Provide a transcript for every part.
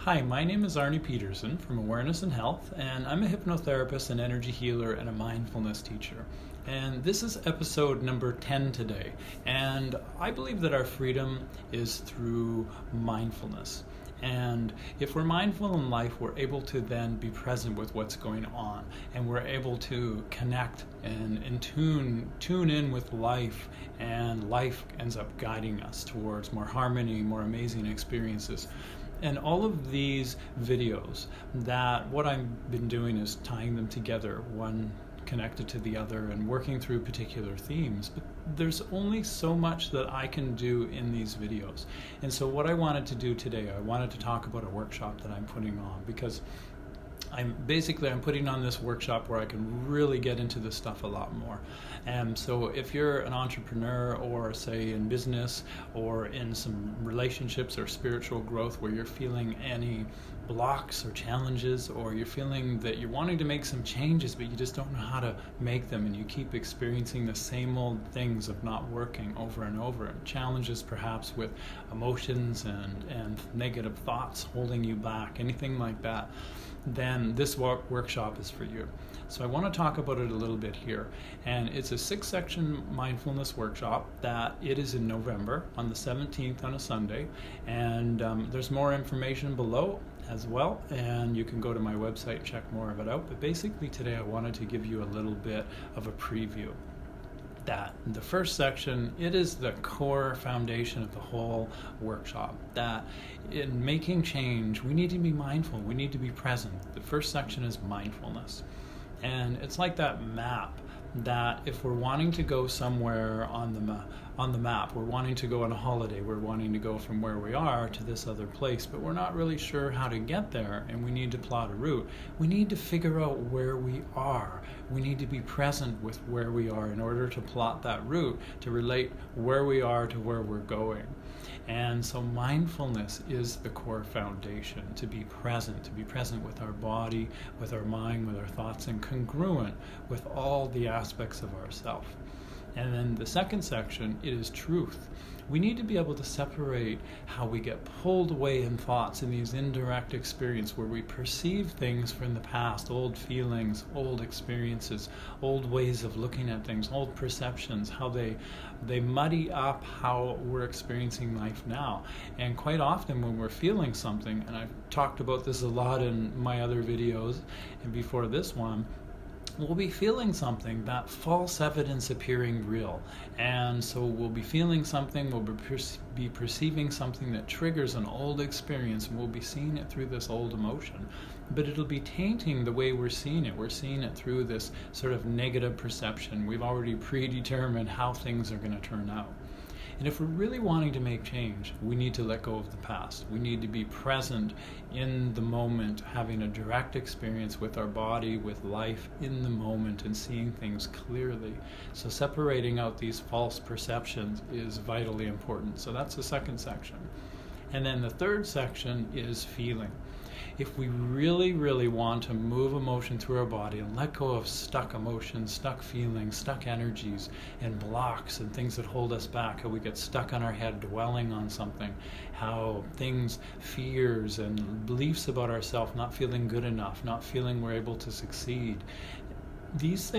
Hi, my name is Arnie Peterson from Awareness and Health, and I'm a hypnotherapist, an energy healer, and a mindfulness teacher. And this is episode number 10 today. And I believe that our freedom is through mindfulness. And if we're mindful in life, we're able to then be present with what's going on, and we're able to connect and tune in with life, and life ends up guiding us towards more harmony, more amazing experiences. And all of these videos, that what I've been doing is tying them together, one connected to the other, and working through particular themes. But there's only so much that I can do in these videos. And so what I wanted to do today, I wanted to talk about a workshop that I'm putting on, because I'm putting on this workshop where I can really get into this stuff a lot more. And so if you're an entrepreneur, or say in business, or in some relationships or spiritual growth where you're feeling any blocks or challenges, or you're feeling that you're wanting to make some changes but you just don't know how to make them, and you keep experiencing the same old things of not working over and over, and challenges perhaps with emotions and negative thoughts holding you back, anything like that, then this workshop is for you. So I want to talk about it a little bit here. And it's a 6-section mindfulness workshop that it is in November on the 17th on a Sunday. And there's more information below as well. And you can go to my website and check more of it out. But basically today I wanted to give you a little bit of a preview. That the first section, it is the core foundation of the whole workshop, that in making change we need to be mindful, we need to be present. The first section is mindfulness, and it's like that map, that if we're wanting to go somewhere on the map, we're wanting to go on a holiday, we're wanting to go from where we are to this other place, but we're not really sure how to get there, and we need to plot a route. We need to figure out where we are. We need to be present with where we are in order to plot that route, to relate where we are to where we're going. And so mindfulness is the core foundation, to be present with our body, with our mind, with our thoughts, and congruent with all the aspects of ourself. And then the second section, it is truth. We need to be able to separate how we get pulled away in thoughts, in these indirect experiences where we perceive things from the past, old feelings, old experiences, old ways of looking at things, old perceptions, how they muddy up how we're experiencing life now. And quite often when we're feeling something, and I've talked about this a lot in my other videos and before this one, we'll be feeling something, that false evidence appearing real. And so we'll be feeling something, we'll be perceiving something that triggers an old experience, and we'll be seeing it through this old emotion. But it'll be tainting the way we're seeing it. We're seeing it through this sort of negative perception. We've already predetermined how things are going to turn out. And if we're really wanting to make change, we need to let go of the past. We need to be present in the moment, having a direct experience with our body, with life in the moment, and seeing things clearly. So separating out these false perceptions is vitally important. So that's the second section. And then the third section is feeling. If we really, really want to move emotion through our body and let go of stuck emotions, stuck feelings, stuck energies, and blocks and things that hold us back, how we get stuck on our head dwelling on something, how things, fears and beliefs about ourselves, not feeling good enough, not feeling we're able to succeed. These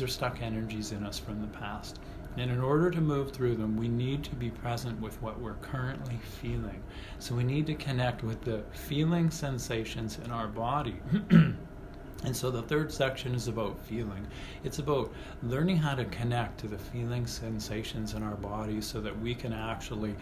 are stuck energies in us from the past. And in order to move through them, we need to be present with what we're currently feeling. So we need to connect with the feeling sensations in our body. And so the third section is about feeling. It's about learning how to connect to the feeling sensations in our bodies so that we can actually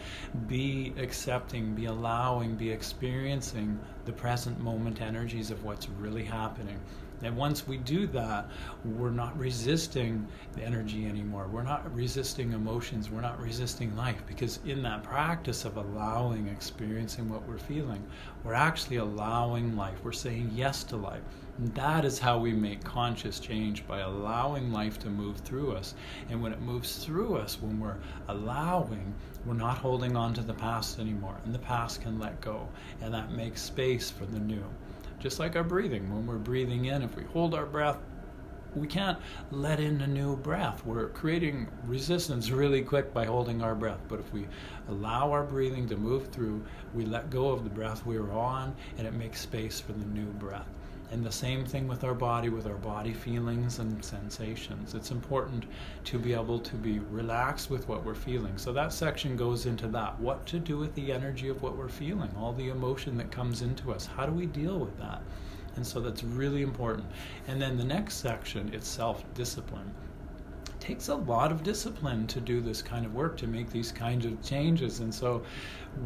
be accepting, be allowing, be experiencing the present moment energies of what's really happening. And once we do that, we're not resisting the energy anymore. We're not resisting emotions. We're not resisting life, because in that practice of allowing, experiencing what we're feeling, we're actually allowing life. We're saying yes to life. And that is how we make conscious change, by allowing life to move through us. And when it moves through us, when we're allowing, we're not holding on to the past anymore. And the past can let go. And that makes space for the new. Just like our breathing. When we're breathing in, if we hold our breath, we can't let in a new breath. We're creating resistance really quick by holding our breath. But if we allow our breathing to move through, we let go of the breath we were on, and it makes space for the new breath. And the same thing with our body feelings and sensations. It's important to be able to be relaxed with what we're feeling. So that section goes into that. What to do with the energy of what we're feeling, all the emotion that comes into us. How do we deal with that? And so that's really important. And then the next section, it's self-discipline. It takes a lot of discipline to do this kind of work, to make these kinds of changes. And so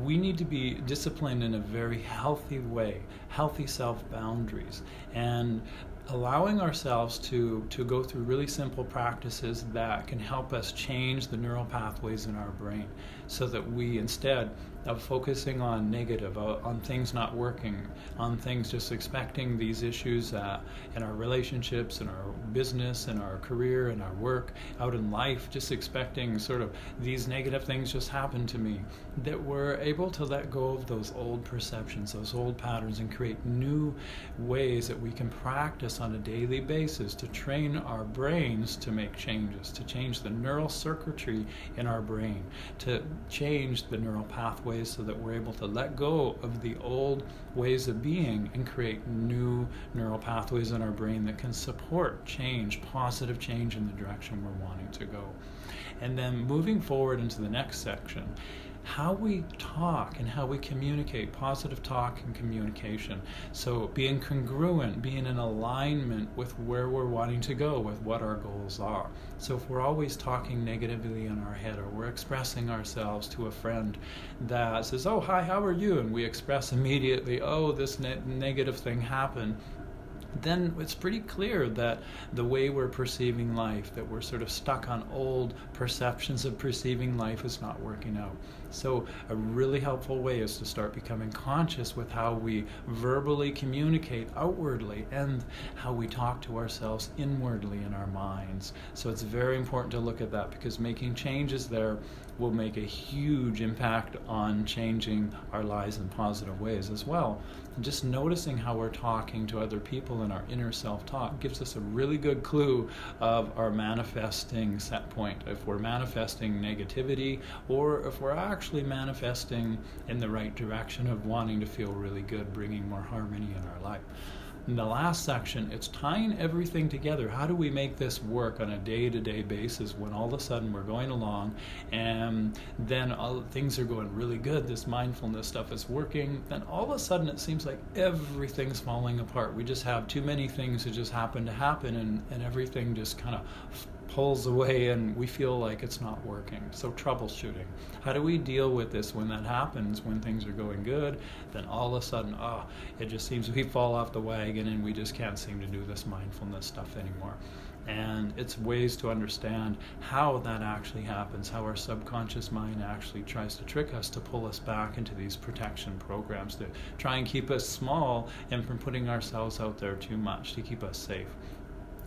we need to be disciplined in a very healthy way, healthy self-boundaries, and allowing ourselves to go through really simple practices that can help us change the neural pathways in our brain, so that we, instead of focusing on negative, on things not working, on things just expecting these issues in our relationships, in our business, in our career, in our work, out in life, just expecting sort of these negative things just happen to me, that we're able to let go of those old perceptions, those old patterns, and create new ways that we can practice on a daily basis to train our brains to make changes, to change the neural circuitry in our brain, to change the neural pathways so that we're able to let go of the old ways of being and create new neural pathways in our brain that can support change, positive change in the direction we're wanting to go. And then moving forward into the next section, how we talk and how we communicate, positive talk and communication. So being congruent, being in alignment with where we're wanting to go, with what our goals are. So if we're always talking negatively in our head, or we're expressing ourselves to a friend that says, "Oh, hi, how are you?" and we express immediately, "Oh, this negative thing happened," then it's pretty clear that the way we're perceiving life, that we're sort of stuck on old perceptions of perceiving life, is not working out. So a really helpful way is to start becoming conscious with how we verbally communicate outwardly and how we talk to ourselves inwardly in our minds. So it's very important to look at that, because making changes there will make a huge impact on changing our lives in positive ways as well. And just noticing how we're talking to other people in our inner self-talk gives us a really good clue of our manifesting set point. If we're manifesting negativity, or if we're actually manifesting in the right direction of wanting to feel really good, bringing more harmony in our life. In the last section, it's tying everything together. How do we make this work on a day-to-day basis when all of a sudden we're going along and then things are going really good, this mindfulness stuff is working, then all of a sudden it seems like everything's falling apart. We just have too many things that just happen to happen, and everything just kind of pulls away and we feel like it's not working. So troubleshooting. How do we deal with this when that happens, when things are going good, then all of a sudden, it just seems we fall off the wagon and we just can't seem to do this mindfulness stuff anymore. And it's ways to understand how that actually happens, how our subconscious mind actually tries to trick us to pull us back into these protection programs to try and keep us small and from putting ourselves out there too much, to keep us safe.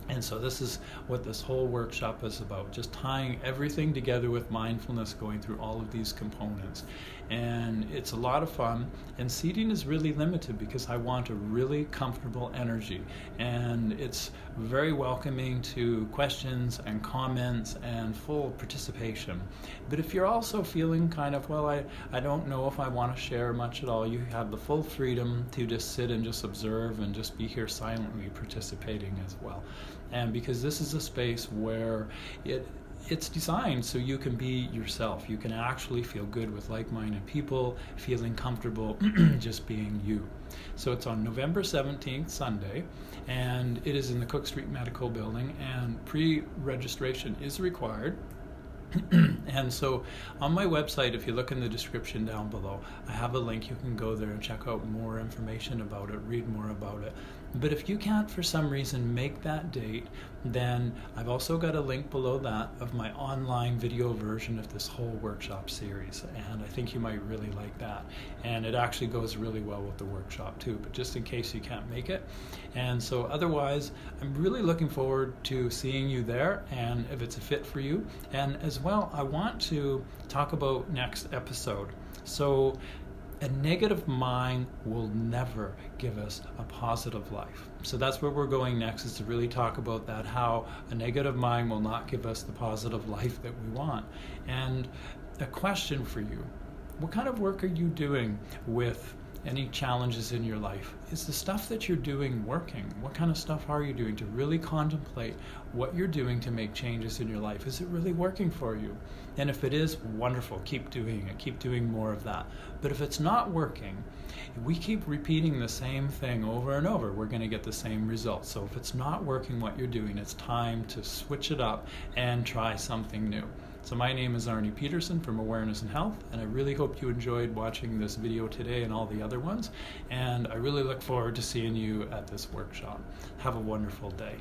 And so this is what this whole workshop is about, just tying everything together with mindfulness, going through all of these components. And it's a lot of fun, and seating is really limited because I want a really comfortable energy, and it's very welcoming to questions and comments and full participation. But if you're also feeling kind of, well, I don't know if I want to share much at all, you have the full freedom to just sit and just observe and just be here silently participating as well. And because this is a space where it's designed so you can be yourself. You can actually feel good with like-minded people, feeling comfortable just being you. So it's on November 17th, Sunday, and it is in the Cook Street Medical Building, and pre-registration is required. And so on my website, if you look in the description down below, I have a link. You can go there and check out more information about it, read more about it. But if you can't for some reason make that date, then I've also got a link below that of my online video version of this whole workshop series, and I think you might really like that. And it actually goes really well with the workshop too, but just in case you can't make it. And so otherwise, I'm really looking forward to seeing you there, and if it's a fit for you. And as well, I want to talk about next episode. So a negative mind will never give us a positive life. So that's where we're going next, is to really talk about that, how a negative mind will not give us the positive life that we want. And a question for you: what kind of work are you doing with any challenges in your life? Is the stuff that you're doing working? What kind of stuff are you doing to really contemplate what you're doing to make changes in your life? Is it really working for you? And if it is, wonderful, keep doing it, keep doing more of that. But if it's not working, if we keep repeating the same thing over and over, we're going to get the same results. So if it's not working what you're doing, it's time to switch it up and try something new. So my name is Arnie Peterson from Awareness and Health, and I really hope you enjoyed watching this video today and all the other ones, and I really look forward to seeing you at this workshop. Have a wonderful day.